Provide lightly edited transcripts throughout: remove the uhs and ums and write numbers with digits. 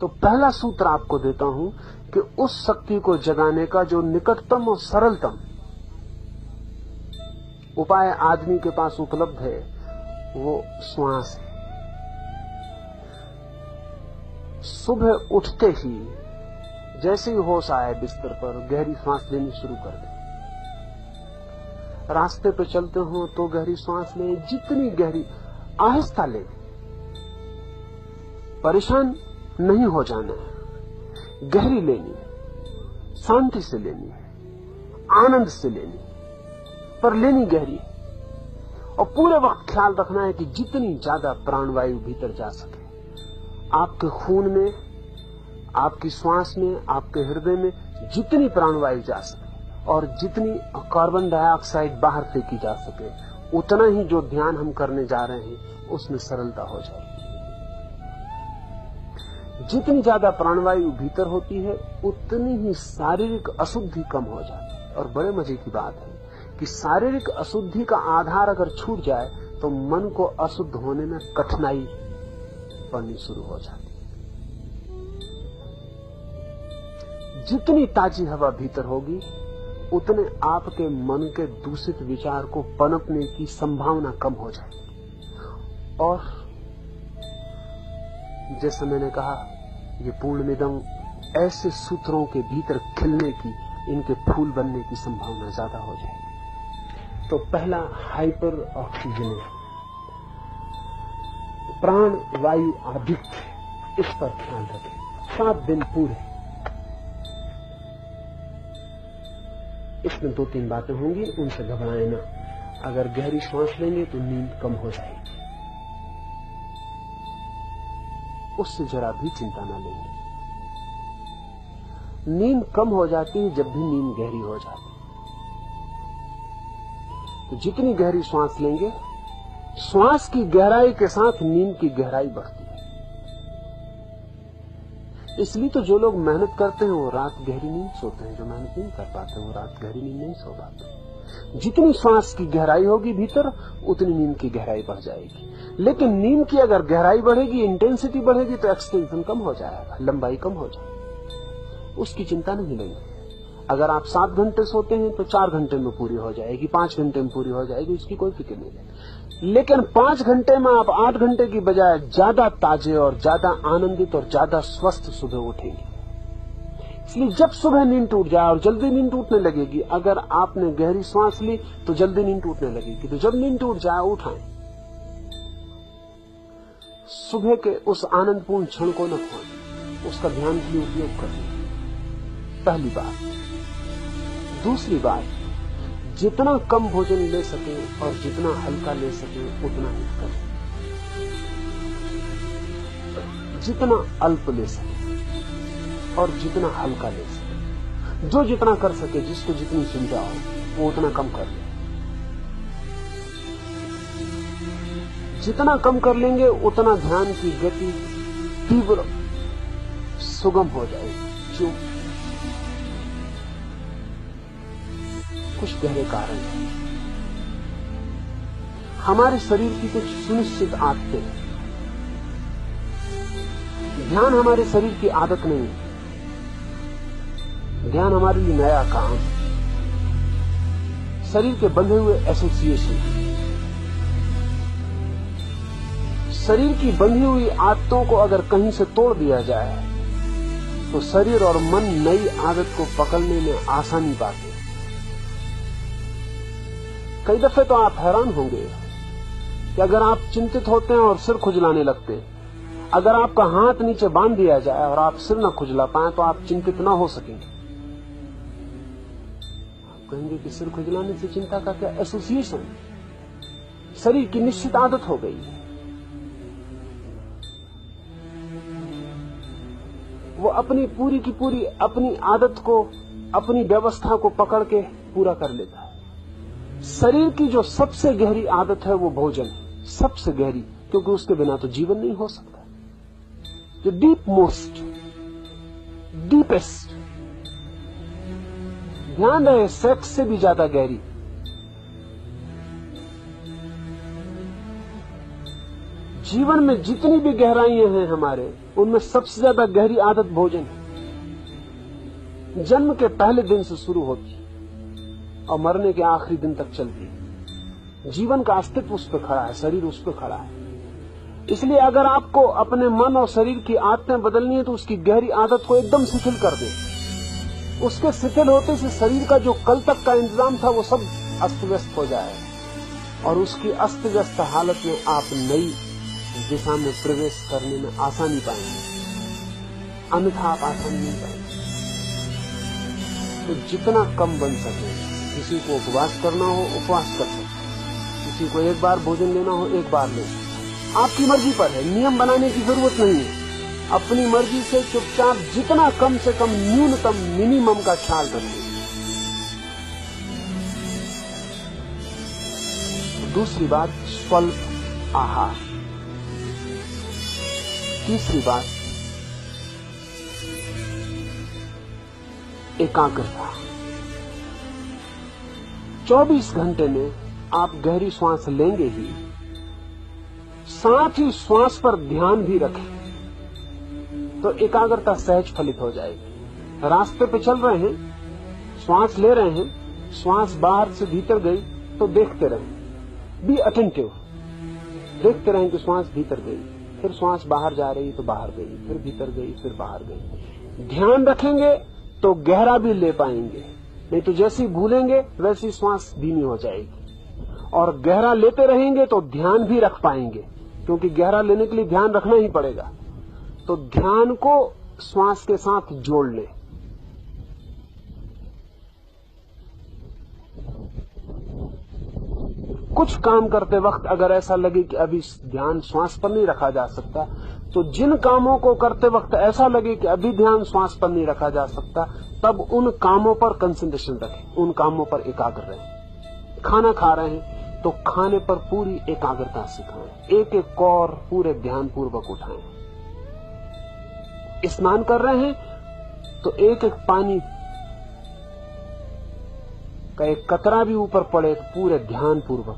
तो पहला सूत्र आपको देता हूं कि उस शक्ति को जगाने का जो निकटतम और सरलतम उपाय आदमी के पास उपलब्ध है वो श्वास है। सुबह उठते ही जैसे ही होश आए बिस्तर पर गहरी सांस लेनी शुरू कर दें। रास्ते पे चलते हो तो गहरी सांस लें, जितनी गहरी, आहिस्ता लें, परेशान नहीं हो जाना है, गहरी लेनी है, शांति से लेनी है, आनंद से लेनी है, पर लेनी गहरी है। और पूरे वक्त ख्याल रखना है कि जितनी ज्यादा प्राणवायु भीतर जा सके, आपके खून में, आपकी श्वास में, आपके हृदय में जितनी प्राणवायु जा सके और जितनी कार्बन डाइऑक्साइड बाहर फेंकी जा सके, उतना ही जो ध्यान हम करने जा रहे हैं उसमें सरलता हो जाएगी। जितनी ज्यादा प्राणवायु भीतर होती है उतनी ही शारीरिक अशुद्धि कम हो जाती है। और बड़े मजे की बात है कि शारीरिक अशुद्धि का आधार अगर छूट जाए तो मन को अशुद्ध होने में कठिनाई पड़नी शुरू हो जाती है। जितनी ताजी हवा भीतर होगी उतने आपके मन के दूषित विचार को पनपने की संभावना कम हो जाएगी। और जैसे मैंने कहा, ये पूर्णमिदं ऐसे सूत्रों के भीतर खिलने की, इनके फूल बनने की संभावना ज्यादा हो जाएगी। तो पहला हाइपर ऑक्सीजनेशन, प्राण वायु आधिक्य, इस पर ध्यान रखें। 7 दिन पूरे इसमें 2-3 बातें होंगी, उनसे घबराए ना। अगर गहरी सांस लेंगे तो नींद कम हो जाएगी, उससे जरा भी चिंता ना लेंगे। नींद कम हो जाती है जब भी नींद गहरी हो जाती है। तो जितनी गहरी सांस लेंगे, श्वास की गहराई के साथ नींद की गहराई बढ़ती है। इसलिए तो जो लोग मेहनत करते हैं वो रात गहरी नींद सोते हैं, जो मेहनत नहीं कर पाते वो रात गहरी नींद नहीं सो पाते। जितनी श्वास की गहराई होगी भीतर, उतनी नींद की गहराई बढ़ जाएगी। लेकिन नींद की अगर गहराई बढ़ेगी, इंटेंसिटी बढ़ेगी, तो एक्सटेंशन कम हो जाएगा, लंबाई कम हो जाएगी। उसकी चिंता नहीं लेंगे। अगर आप 7 घंटे सोते हैं तो 4 घंटे में पूरी हो जाएगी, 5 घंटे में पूरी हो जाएगी, उसकी कोई फिक्र नहीं लेंगे। लेकिन 5 घंटे में आप 8 घंटे की बजाय ज्यादा ताजे और ज्यादा आनंदित और ज्यादा स्वस्थ सुबह उठेंगे। इसलिए जब सुबह नींद टूट जाए, और जल्दी नींद टूटने लगेगी, अगर आपने गहरी सांस ली तो जल्दी नींद टूटने लगेगी, तो जब नींद टूट जाए उठाएं। सुबह के उस आनंदपूर्ण क्षण को न खोएं, उसका ध्यान के लिए उपयोग करें। पहली बात। दूसरी बात, जितना कम भोजन ले सके और जितना हल्का ले सके उतना ही करें। जितना अल्प ले सके और जितना हल्का ले सके, जो जितना कर सके, जिसको जितनी सुविधा हो वो उतना कम कर ले। जितना कम कर लेंगे उतना ध्यान की गति तीव्र सुगम हो जाएगी। क्यों? कुछ गहरे कारण हैं। हमारे शरीर की कुछ सुनिश्चित आदतें हैं। ध्यान हमारे शरीर की आदत नहीं है, ध्यान हमारे लिए नया काम है। शरीर के बंधे हुए एसोसिएशन, शरीर की बंधी हुई आदतों को अगर कहीं से तोड़ दिया जाए तो शरीर और मन नई आदत को पकड़ने में आसानी पाते। कई दफे तो आप हैरान होंगे कि अगर आप चिंतित होते हैं और सिर खुजलाने लगते हैं, अगर आपका हाथ नीचे बांध दिया जाए और आप सिर न खुजला पाए तो आप चिंतित ना हो सकेंगे। आप कहेंगे कि सिर खुजलाने से चिंता का क्या एसोसिएशन? शरीर की निश्चित आदत हो गई है, वो अपनी पूरी की पूरी अपनी आदत को, अपनी व्यवस्था को पकड़ के पूरा कर लेता है। शरीर की जो सबसे गहरी आदत है वो भोजन है, सबसे गहरी, क्योंकि उसके बिना तो जीवन नहीं हो सकता। जो डीप मोस्ट, डीपेस्ट, ध्यान रहे, सेक्स से भी ज्यादा गहरी, जीवन में जितनी भी गहराइयां हैं हमारे, उनमें सबसे ज्यादा गहरी आदत भोजन है। जन्म के पहले दिन से शुरू होती और मरने के आखिरी दिन तक चलती है। जीवन का अस्तित्व उस पर खड़ा है, शरीर उस पर खड़ा है। इसलिए अगर आपको अपने मन और शरीर की आदतें बदलनी है तो उसकी गहरी आदत को एकदम शिथिल कर दे। उसके शिथिल होते से शरीर का जो कल तक का इंतजाम था वो सब अस्त व्यस्त हो जाए और उसकी अस्त व्यस्त हालत में आप नई दिशा में प्रवेश करने में आसानी पाएंगे, अन्यथा आप आसानी नहीं पाएंगे। तो जितना कम बन सके, किसी को उपवास करना हो उपवास कर सकते, किसी को एक बार भोजन लेना हो एक बार ले, आपकी मर्जी पर है। नियम बनाने की जरूरत नहीं है। अपनी मर्जी से चुपचाप जितना कम से कम न्यूनतम मिनिमम का ख्याल रखें। दूसरी बात स्वल्प आहार। तीसरी बात एकाग्रता। 24 घंटे में आप गहरी श्वास लेंगे ही, साथ ही श्वास पर ध्यान भी रखें तो एकाग्रता सहज फलित हो जाएगी। रास्ते पे चल रहे हैं, श्वास ले रहे हैं, श्वास बाहर से भीतर गई तो देखते रहें, बी अटेंटिव, देखते रहें कि श्वास भीतर गई, फिर श्वास बाहर जा रही तो बाहर गई, फिर भीतर गई, फिर बाहर गई। ध्यान रखेंगे तो गहरा भी ले पाएंगे, नहीं तो जैसी भूलेंगे वैसी श्वास धीमी हो जाएगी। और गहरा लेते रहेंगे तो ध्यान भी रख पाएंगे, क्योंकि गहरा लेने के लिए ध्यान रखना ही पड़ेगा। तो ध्यान को श्वास के साथ जोड़ लें। कुछ काम करते वक्त अगर ऐसा लगे कि अभी ध्यान श्वास पर नहीं रखा जा सकता, तो जिन कामों को करते वक्त ऐसा लगे कि अभी ध्यान श्वास पर नहीं रखा जा सकता, तब उन कामों पर कंसंट्रेशन रखें, उन कामों पर एकाग्र रहें। खाना खा रहे हैं तो खाने पर पूरी एकाग्रता से खाएं, एक एक कौर पूरे ध्यान पूर्वक उठाएं। स्नान कर रहे हैं तो एक एक पानी का एक कतरा भी ऊपर पड़े तो पूरे ध्यान पूर्वक।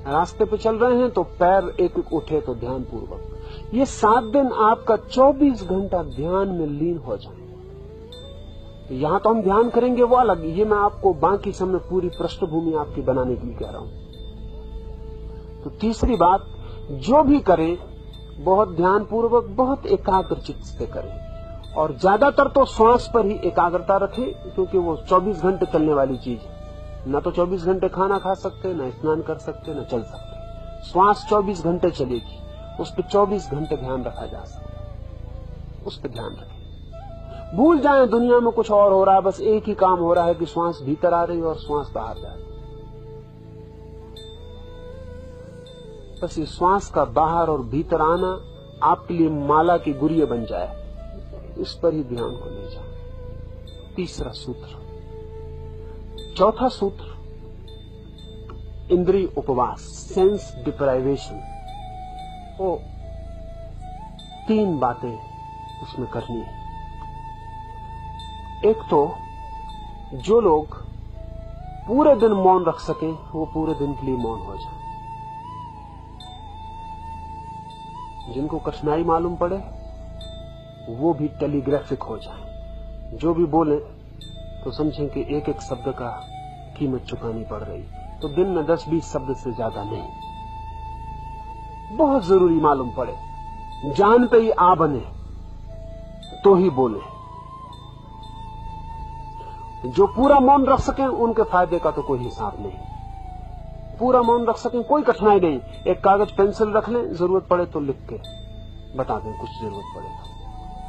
रास्ते पे चल रहे हैं तो पैर एक एक उठे तो ध्यान पूर्वक। ये 7 दिन आपका 24 घंटा ध्यान में लीन हो जाए। यहां तो हम ध्यान करेंगे वो अलग, ये मैं आपको बाकी समय पूरी पृष्ठभूमि आपकी बनाने के लिए कह रहा हूं। तो तीसरी बात, जो भी करें बहुत ध्यानपूर्वक, बहुत एकाग्र चित्त से करें, और ज्यादातर तो श्वास पर ही एकाग्रता रखें, क्योंकि वो 24 घंटे चलने वाली चीज है। न तो 24 घंटे खाना खा सकते, न स्नान कर सकते, न चल सकते। श्वास 24 घंटे चलेगी, उस पर 24 घंटे ध्यान रखा जा सकता है, उस पर ध्यान रखें। भूल जाएं दुनिया में कुछ और हो रहा है, बस एक ही काम हो रहा है कि श्वास भीतर आ रही है और श्वास बाहर जा रही है। बस ये श्वास का बाहर और भीतर आना आपके लिए माला की गुरिया बन जाए, इस पर ही ध्यान को ले जाए। तीसरा सूत्र। चौथा सूत्र, इंद्रिय उपवास, सेंस डिप्राइवेशन। वो 3 बातें उसमें करनी है। एक तो जो लोग पूरे दिन मौन रख सकें वो पूरे दिन के लिए मौन हो जाए। जिनको कठिनाई मालूम पड़े वो भी टेलीग्राफिक हो जाए। जो भी बोले तो समझें कि एक एक शब्द का कीमत चुकानी पड़ रही, तो दिन में 10-20 शब्द से ज्यादा नहीं। बहुत जरूरी मालूम पड़े, जान पे ही आ बने तो ही बोले। जो पूरा मौन रख सकें उनके फायदे का तो कोई हिसाब नहीं। पूरा मौन रख सकें, कोई कठिनाई नहीं। एक कागज पेंसिल रख लें, जरूरत पड़े तो लिख के बता दें, कुछ जरूरत पड़े तो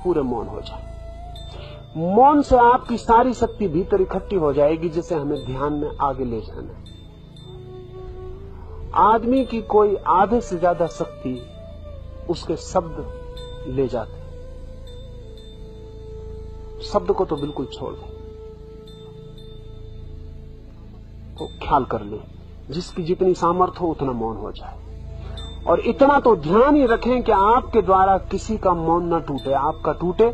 पूरे मौन हो जाए। मौन से आपकी सारी शक्ति भीतर इकट्ठी हो जाएगी, जिसे हमें ध्यान में आगे ले जाना है। आदमी की कोई आधे से ज्यादा शक्ति उसके शब्द ले जाते। शब्द को तो बिल्कुल छोड़ दें। तो ख्याल कर लें, जिसकी जितनी सामर्थ्य हो उतना मौन हो जाए। और इतना तो ध्यान ही रखें कि आपके द्वारा किसी का मौन न टूटे। आपका टूटे,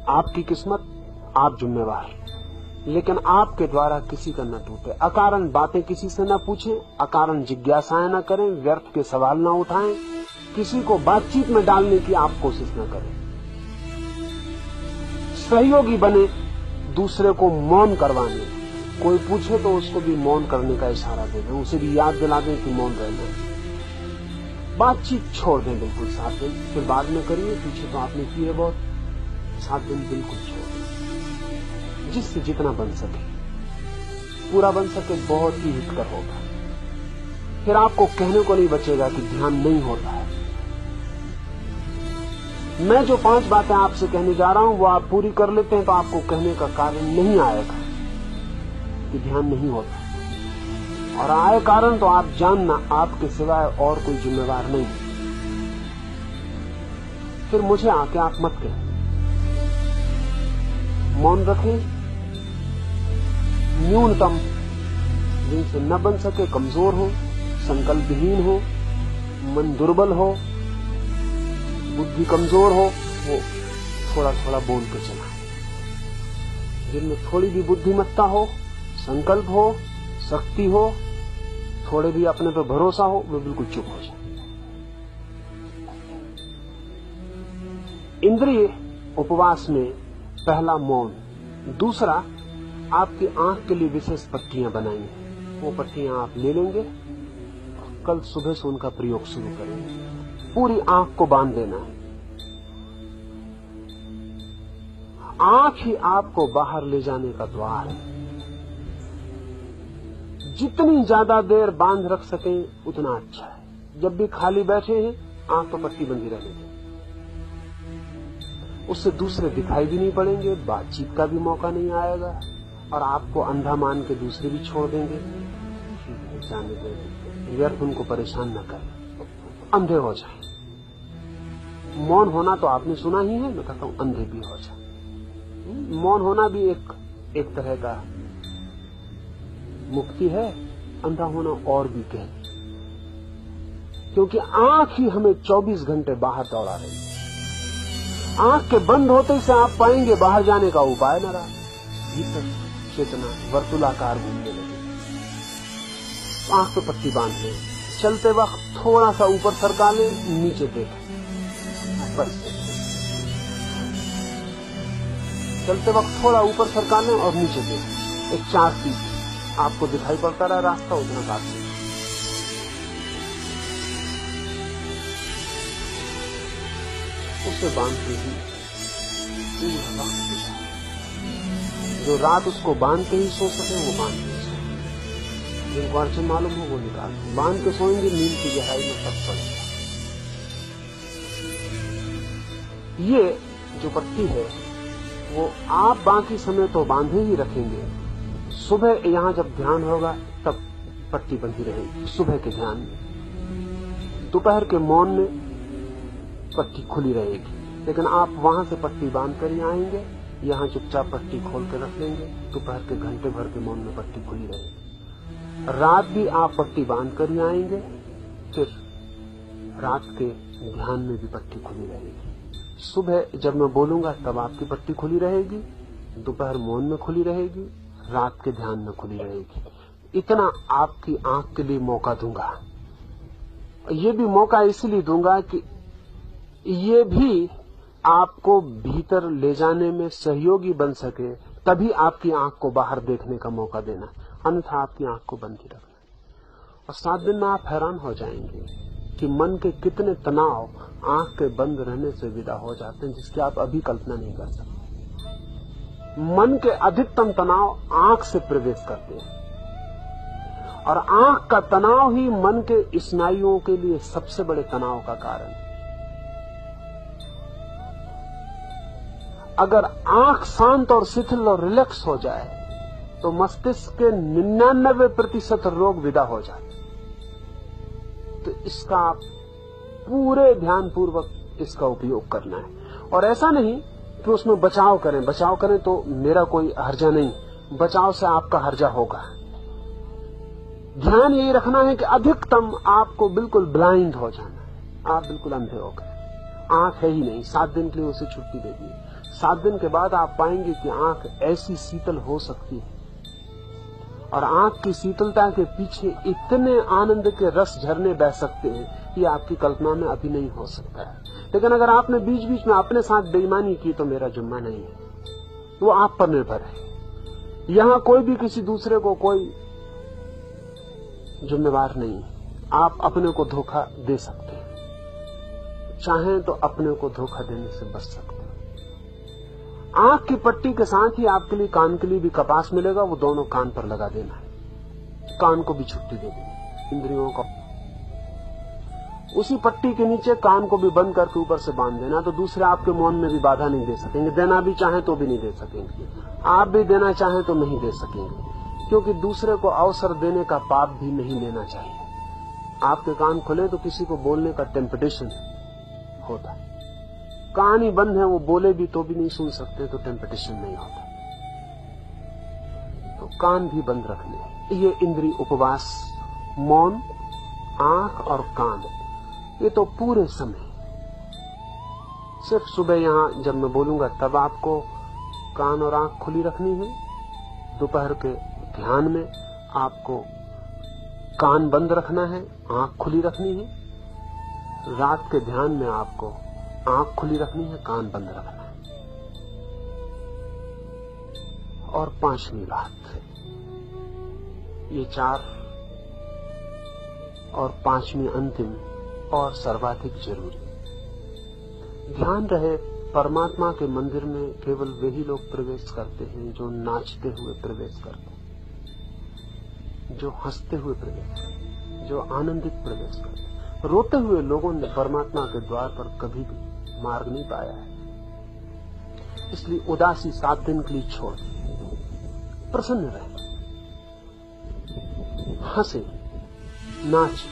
आपकी किस्मत, आप जिम्मेवार। लेकिन आपके द्वारा किसी का न टूटे। अकारण बातें किसी से न पूछें, अकारण जिज्ञासाएं न करें, व्यर्थ के सवाल न उठाएं, किसी को बातचीत में डालने की आप कोशिश न करें। सहयोगी बने दूसरे को मौन करवाने। कोई पूछे तो उसको भी मौन करने का इशारा दे दें, उसे भी याद दिला दें कि मौन रहना है। बातचीत छोड़ दें बिल्कुल 7 दिन, फिर बाद में करिए, पीछे तो आपने किए बहुत। 7 दिन बिल्कुल छोड़ दें, जिससे जितना बन सके, पूरा बन सके, बहुत ही हितकर होगा। फिर आपको कहने को नहीं बचेगा कि ध्यान नहीं होता है। मैं जो 5 बातें आपसे कहने जा रहा हूं वो आप पूरी कर लेते हैं तो आपको कहने का कारण नहीं आएगा कि ध्यान नहीं होता, और आए कारण तो आप जानना आपके सिवाय और कोई जिम्मेवार नहीं। फिर मुझे आके आप मत कहें, मौन रखें। न्यूनतम जिनसे न बन सके, कमजोर हो, संकल्पहीन हो, मन दुर्बल हो, बुद्धि कमजोर हो, वो थोड़ा थोड़ा बोल के चला। जिनमें थोड़ी भी बुद्धिमत्ता हो, संकल्प हो, शक्ति हो, थोड़े भी अपने पे भरोसा हो, वे बिल्कुल चुप हो जाए। इंद्रिय उपवास में पहला मौन, दूसरा आपकी आंख के लिए विशेष पट्टियां बनाई हैं। वो पट्टियां आप ले लेंगे और कल सुबह से उनका प्रयोग शुरू करेंगे। पूरी आंख को बांध देना है। आंख ही आपको बाहर ले जाने का द्वार है। जितनी ज्यादा देर बांध रख सकें उतना अच्छा है। जब भी खाली बैठे हैं आंख तो पट्टी बंधी रहने दें, उससे दूसरे दिखाई भी नहीं पड़ेंगे, बातचीत का भी मौका नहीं आएगा, और आपको अंधा मान के दूसरे भी छोड़ देंगे, जाने देंगे, व्यर्थ उनको परेशान न करें, अंधे हो जाए। मौन होना तो आपने सुना ही है, मैं कहता हूं अंधे भी हो जाए। मौन होना भी एक तरह का मुक्ति है, अंधा होना और भी कह, क्योंकि आंख ही हमें 24 घंटे बाहर दौड़ा रही है। आंख के बंद होते से आप पाएंगे बाहर जाने का उपाय न रहा, भीतर चेतना वर्तुलाकार घूमने लगे। आंख पे पट्टी बांध लें, चलते वक्त थोड़ा सा ऊपर सरका लें, नीचे देखें, बस चलते वक्त थोड़ा ऊपर सरका लें और नीचे देखें। एक 4 फीट आपको दिखाई पड़ता रहा रास्ता, उतना काफी। उसे बांध के ही पूरा वक्त गुजारे। जो रात उसको बांध के ही सो सके वो बांध के सोए, जिनको अड़चन मालूम हो वो निकाल बांध के सोएंगे, नींद की गहराई में सब पड़ेगा। ये जो पट्टी है वो आप बाकी समय तो बांधे ही रखेंगे, सुबह यहां जब ध्यान होगा तब पट्टी बंधी रहेगी। सुबह के ध्यान में, दोपहर के मौन में पट्टी खुली रहेगी, लेकिन आप वहां से पट्टी बांध कर ही आएंगे, यहां चुपचाप पट्टी खोल के रख लेंगे। दोपहर के घंटे भर के मौन में पट्टी खुली रहेगी। रात भी आप पट्टी बांध कर ही आएंगे, फिर रात के ध्यान में भी पट्टी खुली रहेगी। सुबह जब मैं बोलूंगा तब आपकी पट्टी खुली रहेगी, दोपहर मौन में खुली रहेगी, रात के ध्यान में खुली रहेगी। इतना आपकी आंख के लिए मौका दूंगा। ये भी मौका इसलिए दूंगा कि ये भी आपको भीतर ले जाने में सहयोगी बन सके, तभी आपकी आंख को बाहर देखने का मौका देना, अन्यथा आपकी आंख को बंद ही रखना। और 7 दिन में आप हैरान हो जाएंगे कि मन के कितने तनाव आंख के बंद रहने से विदा हो जाते हैं, जिसकी आप अभी कल्पना नहीं कर सकते। मन के अधिकतम तनाव आंख से प्रवेश करते हैं, और आंख का तनाव ही मन के स्नायुओं के लिए सबसे बड़े तनाव का कारण है। अगर आंख शांत और शिथिल और रिलैक्स हो जाए तो मस्तिष्क के 99% रोग विदा हो जाते। तो इसका आप पूरे ध्यान पूर्वक इसका उपयोग करना है, और ऐसा नहीं कि उसमें बचाव करें तो मेरा कोई हर्जा नहीं, बचाव से आपका हर्जा होगा। ध्यान यही रखना है कि अधिकतम आपको बिल्कुल ब्लाइंड हो जाना है, आप बिल्कुल अंधे हो गए, आंख है ही नहीं। 7 दिन के लिए उसे छुट्टी दे दी। 7 दिन के बाद आप पाएंगे कि आंख ऐसी शीतल हो सकती है, और आंख की शीतलता के पीछे इतने आनंद के रस झरने बह सकते हैं, ये आपकी कल्पना में अभी नहीं हो सकता है। लेकिन अगर आपने बीच बीच में अपने साथ बेईमानी की तो मेरा जुम्मा नहीं है, वो आप पर निर्भर है। यहां कोई भी किसी दूसरे को कोई जिम्मेवार नहीं। आप अपने को धोखा दे सकते हैं, चाहें तो अपने को धोखा देने से बच सकते हैं। आंख की पट्टी के साथ ही आपके लिए कान के लिए भी कपास मिलेगा, वो दोनों कान पर लगा देना है, कान को भी छुट्टी दे देनी, इंद्रियों को उसी पट्टी के नीचे कान को भी बंद करके ऊपर से बांध देना, तो दूसरे आपके मौन में भी बाधा नहीं दे सकेंगे। देना भी चाहें तो भी नहीं दे सकेंगे, आप भी देना चाहें तो नहीं दे सकेंगे, क्योंकि दूसरे को अवसर देने का पाप भी नहीं लेना चाहिए। आपके कान खुले तो किसी को बोलने का टेम्पटेशन होता है, कान ही बंद है, वो बोले भी तो भी नहीं सुन सकते, तो टेम्पटेशन नहीं होता। तो कान भी बंद रखने, ये इंद्रिय उपवास, मौन, आंख और कान, ये तो पूरे समय, सिर्फ सुबह यहां जब मैं बोलूंगा तब आपको कान और आंख खुली रखनी है। दोपहर के ध्यान में आपको कान बंद रखना है, आंख खुली रखनी है। रात के ध्यान में आपको आंख खुली रखनी है, कान बंद रखना है। और 5वीं बात, ये 4 और 5वीं अंतिम और सर्वाधिक जरूरी, ध्यान रहे परमात्मा के मंदिर में केवल वही लोग प्रवेश करते हैं जो नाचते हुए प्रवेश करते हैं, जो हंसते हुए प्रवेश करते हैं, जो आनंदित प्रवेश करते हैं। रोते हुए लोगों ने परमात्मा के द्वार पर कभी भी मार्ग नहीं पाया है। इसलिए उदासी 7 दिन के लिए छोड़, प्रसन्न रहे, हंसे, नाचे,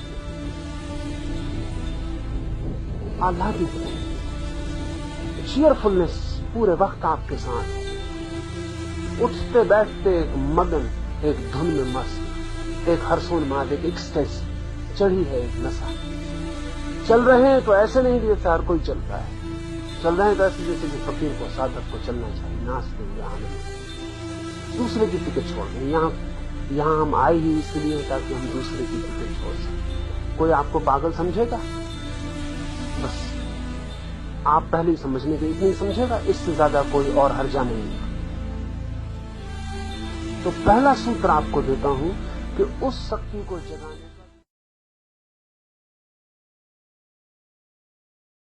आह्लादित रहे, चीयरफुलनेस पूरे वक्त आपके साथ, उठते बैठते एक मगन, एक धुन में मस्त, एक हर्षोन्माद, एक एक्सटेसी चढ़ी है, एक नशा। चल रहे हैं तो ऐसे नहीं जैसे हर कोई चलता है, चल रहे हैं तो ऐसे जैसे कि फकीर को, साधक को चलना चाहिए, नाचते हुए आनंद। दूसरे की फिक्र छोड़ दें। यहाँ हम आए ही इसलिए ताकि हम दूसरे की फिक्र छोड़ सकें। कोई आपको पागल समझेगा, बस आप पहले ही समझने के इतनी समझेगा, इससे ज्यादा कोई और हर्जा नहीं है। तो पहला सूत्र आपको देता हूं कि उस शक्ति को जगाने